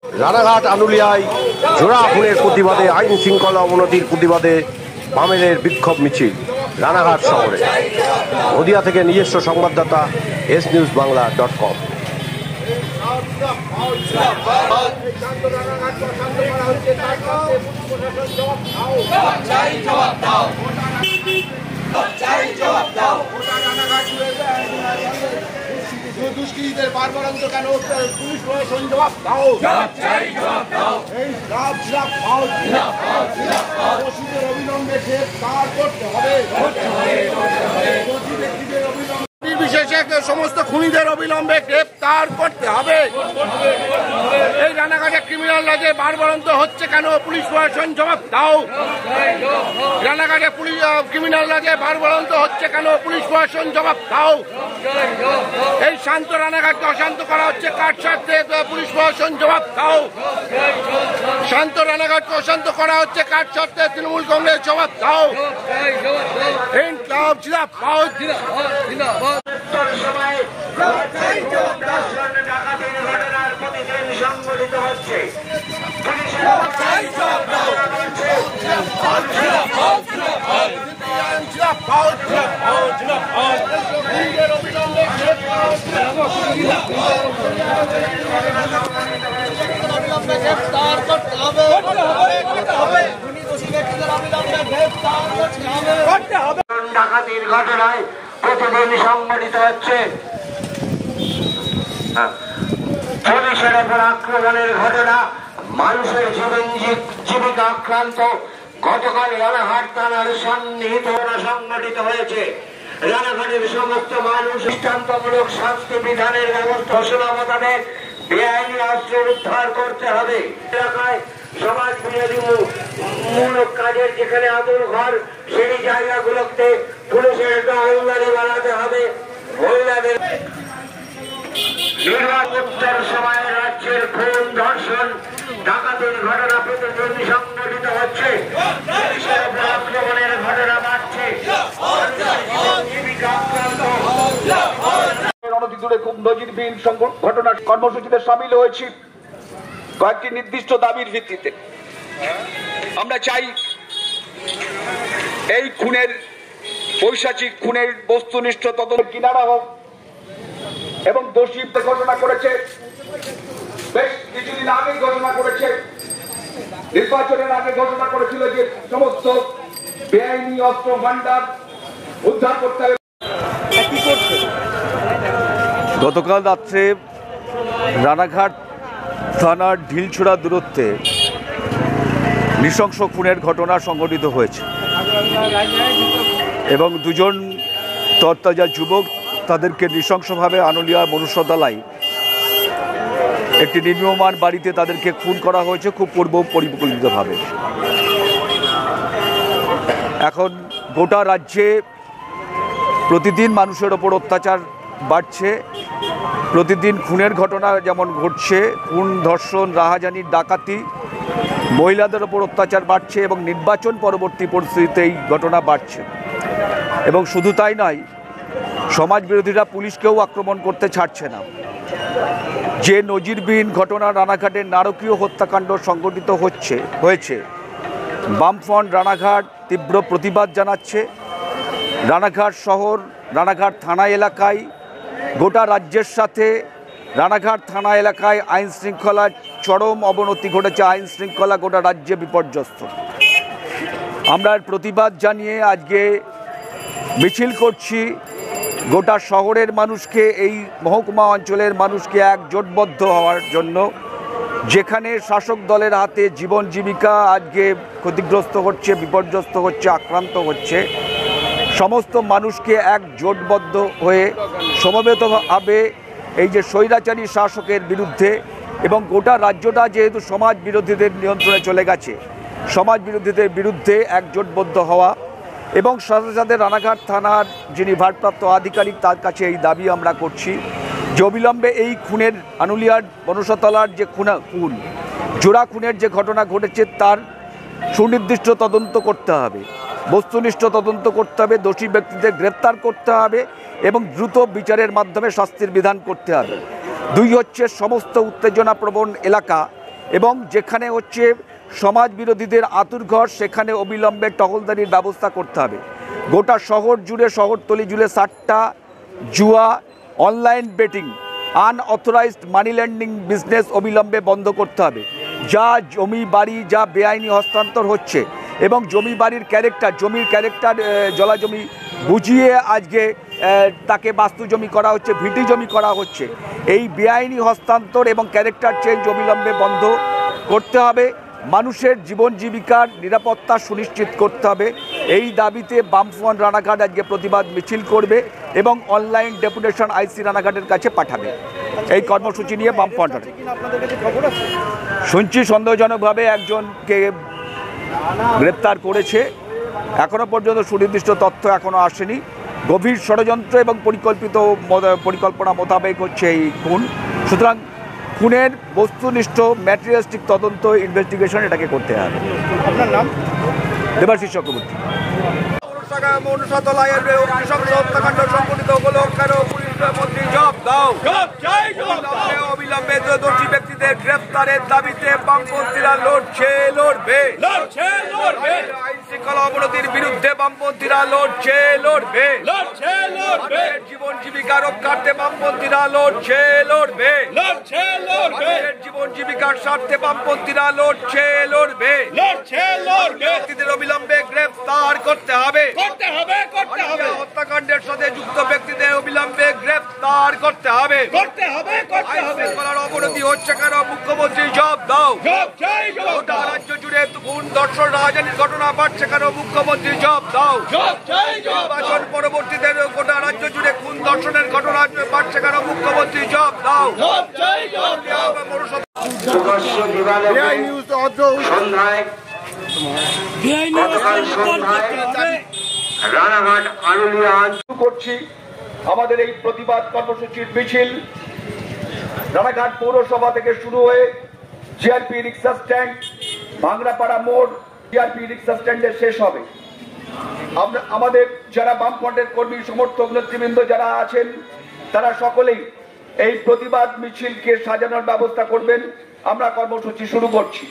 রানাঘাট আনুলিয়ায় জোড়া খুনের প্রতিবাদে আইন শৃঙ্খলা অবনতির প্রতিবাদে বামেদের বিক্ষোভ মিছিল রানাঘাট শহরে। নদিয়া থেকে নিজস্ব সংবাদদাতা SNewsBangla.com। দুষ্কৃতীদের বারবারন্ত কেন পুলিশ প্রশাসন জবাব দাও। দোষীদের অবিলম্বে গ্রেফতার করতে হবে। নির্বিশেষে সমস্ত খুনিদের অবিলম্বে গ্রেফতার করতে হবে। এই রানাঘাটে ক্রিমিনাল লাগে বারবারন্ত হচ্ছে কেন পুলিশ প্রশাসন জবাব দাও। রানাঘাটে ক্রিমিনাল লাগে বারবারন্ত হচ্ছে কেন পুলিশ প্রশাসন জবাব দাও। এই শান্ত রানাঘাটকে অশান্ত করা হচ্ছে কার স্বার্থে পুলিশ প্রশাসন জবাব দাও। শান্ত রানাঘাটকে অশান্ত করা হচ্ছে কার স্বার্থে তৃণমূল কংগ্রেস জবাব দাও। ইনকলাব জিন্দাবাদ। সংগঠিত হচ্ছে ডাকাতির ঘটনায় প্রতিদিন সংগঠিত হচ্ছে। পুলিশের উপর আক্রমণের ঘটনা, মানুষের জীবিকা আক্রান্ত। গতকাল রানাঘাট থানার সন্নিহিত সংগঠিত হয়েছে। রানাঘাটের সমস্ত মানুষ দৃষ্টান্তমূলক শাস্তি বিধানের ব্যবস্থা ঘোষণা মোতাবেক বেআইনি অস্ত্র উদ্ধার করতে হবে। এলাকায় সমাজ বিরোধী মূলক কাজের যেখানে আদর ঘর সেই জায়গাগুলোতে পুলিশের একটা হলদারি বানাতে হবে। হলদাদের নির্বাচনের সময় রাজ্যের খুন, ধর্ষণ, ডাকাতির ঘটনা প্রতিদিন সংঘটিত হচ্ছে। পুলিশের উপর আক্রমণের ঘটনা বাড়ছে। অনতিদূরে খুব নজিরবিহীন ঘটনা কর্মসূচিতে সামিল হয়েছি কয়েকটি নির্দিষ্ট দাবির ভিত্তিতে। আমরা চাই এই খুনের, পৈশাচিক খুনের বস্তুনিষ্ঠ তদন্ত কিনারা হোক এবং দোষী ঘোষণা করেছে, বেশ কিছুদিন আগে ঘোষণা করেছে, নির্বাচনের আগে ঘোষণা করেছিল যে সমস্ত বেআইনি অস্ত্র ভান্ডার উদ্ধার করতে হবে। গতকাল রাত্রে রানাঘাট থানার ঢিলছোড়া দূরত্বে নৃশংস খুনের ঘটনা সংঘটিত হয়েছে এবং দুজন তরতাজা যুবক তাদেরকে নৃশংসভাবে আনুলিয়া মনুষ্যতলায় একটি নির্মীয়মান বাড়িতে তাদেরকে খুন করা হয়েছে খুব পূর্ব পরিকল্পিতভাবে। এখন গোটা রাজ্যে প্রতিদিন মানুষের ওপর অত্যাচার বাড়ছে, প্রতিদিন খুনের ঘটনা যেমন ঘটছে, খুন, ধর্ষণ, রাহাজানি, ডাকাতি, মহিলাদের ওপর অত্যাচার বাড়ছে এবং নির্বাচন পরবর্তী পরিস্থিতিতে এই ঘটনা বাড়ছে। এবং শুধু তাই নয়, সমাজ বিরোধীরা পুলিশকেও আক্রমণ করতে ছাড়ছে না। যে নজিরবিহীন ঘটনা রানাঘাটের নারকীয় হত্যাকাণ্ড সংঘটিত হয়েছে, বামফ্রন্ট রানাঘাট তীব্র প্রতিবাদ জানাচ্ছে। রানাঘাট শহর, রানাঘাট থানা এলাকায়, গোটা রাজ্যের সাথে রানাঘাট থানা এলাকায় আইন শৃঙ্খলার চরম অবনতি ঘটেছে। আইন শৃঙ্খলা গোটা রাজ্যে বিপর্যস্ত। আমরা প্রতিবাদ জানিয়ে আজকে মিছিল করছি। গোটা শহরের মানুষকে, এই মহকুমা অঞ্চলের মানুষকে একজোটবদ্ধ হওয়ার জন্য। যেখানে শাসক দলের হাতে জীবন জীবিকা আজকে ক্ষতিগ্রস্ত হচ্ছে, বিপর্যস্ত হচ্ছে, আক্রান্ত হচ্ছে, সমস্ত মানুষকে একজোটবদ্ধ হয়ে সমবেতভাবে এই যে স্বৈরাচারী শাসকের বিরুদ্ধে, এবং গোটা রাজ্যটা যেহেতু সমাজ বিরোধীদের নিয়ন্ত্রণে চলে গেছে, সমাজ বিরোধীদের বিরুদ্ধে একজোটবদ্ধ হওয়া। এবং সাথে সাথে রানাঘাট থানার যিনি ভারপ্রাপ্ত আধিকারিক, তার কাছে এই দাবি আমরা করছি যে অবিলম্বে এই খুনের, আনুলিয়ার মনুষ্যতলার যে খুন, জোড়া খুনের যে ঘটনা ঘটেছে তার সুনির্দিষ্ট তদন্ত করতে হবে, বস্তুনিষ্ঠ তদন্ত করতে হবে, দোষী ব্যক্তিদের গ্রেপ্তার করতে হবে এবং দ্রুত বিচারের মাধ্যমে শাস্তির বিধান করতে হবে। দুই হচ্ছে সমস্ত উত্তেজনাপ্রবণ এলাকা এবং যেখানে হচ্ছে সমাজ বিরোধীদের আঁতুড়ঘর সেখানে অবিলম্বে টহলদারির ব্যবস্থা করতে হবে। গোটা শহর জুড়ে, শহরতলি জুড়ে 7টা জুয়া, অনলাইন বেটিং, আনঅথরাইজড মানি ল্যান্ডিং বিজনেস অবিলম্বে বন্ধ করতে হবে। যা জমি বাড়ি, যা বেআইনি হস্তান্তর হচ্ছে এবং জমির ক্যারেক্টার জলাজমি বুঝিয়ে আজকে তাকে বাস্তু জমি করা হচ্ছে, ভিটি জমি করা হচ্ছে। এই বেআইনি হস্তান্তর এবং ক্যারেক্টার চেঞ্জ অবিলম্বে বন্ধ করতে হবে। মানুষের জীবন জীবিকার নিরাপত্তা সুনিশ্চিত করতে হবে। এই দাবিতে বামফ্রন্ট রানাঘাট আজকে প্রতিবাদ মিছিল করবে এবং অনলাইন ডেপুটেশন আইসি রানাঘাটের কাছে পাঠাবে। এই কর্মসূচি নিয়ে বামফ্রন্ট শুনছি সন্দেহজনকভাবে একজনকে গ্রেপ্তার করেছে। এখনো পর্যন্ত সুনির্দিষ্ট তথ্য এখনো আসেনি। গভীর ষড়যন্ত্র এবং পরিকল্পনা মোতাবেক হচ্ছে এই খুন। সুতরাং খুনের বস্তুনিষ্ঠ ম্যাটেরিয়ালিস্টিক তদন্ত, ইনভেস্টিগেশন এটাকে করতে হবে। আপনার নাম? দেবাশিস চক্রবর্তী। হত্যাকাণ্ড সংঘটিত হলো কেন? পুলিশ মন্ত্রী জবাব দাও। অবিলম্বে দোষী ব্যক্তিদের গ্রেফতারের দাবিতে বামপন্থীরা লড়বে। আইন শৃঙ্খলা অবনতির বিরুদ্ধে বামপন্থীরা লড়বে। জীবন জীবিকা রক্ষার্থে বামপন্থীরা লড়বে। জীবন জীবিকার স্বার্থে বামপন্থীরা লড়বে। ব্যক্তিদের অবিলম্বে গ্রেফতার করতে হবে। হত্যাকাণ্ডের সাথে যুক্ত ব্যক্তিদের অবিলম্বে গ্রেফতার করতে হবে। আইন শৃঙ্খলার অবনতি হচ্ছে কেন? মুখ্যমন্ত্রী জবাব দাও। গোটা রাজ্য জুড়ে খুন, ধর্ষণ, রাজধানীর ঘটনা বাড়ছে কেন? মুখ্যমন্ত্রী জবাব দাও। নির্বাচন পরবর্তীতে গোটা রাজ্য জুড়ে খুন, ধর্ষণের ঘটনা বাড়ছে কেন? মুখ্যমন্ত্রী জবাব দাও। রানাঘাট আরুলিয়া করছি আমাদের এই প্রতিবাদ কর্মসূচির মিছিল রানাঘাট পৌরসভা থেকে শুরু হয়ে জিআরপি রিক্সা স্ট্যান্ড, ভাঙড়াপাড়া মোড়, জিআরপি রিক্সা স্ট্যান্ডে শেষ হবে। আমাদের যারা বামফ্রন্টের কর্মী, সমর্থক, নেতৃবৃন্দ যারা আছেন তারা সকলেই এই প্রতিবাদ মিছিলকে সাজানোর ব্যবস্থা করবেন। আমরা কর্মসূচি শুরু করছি।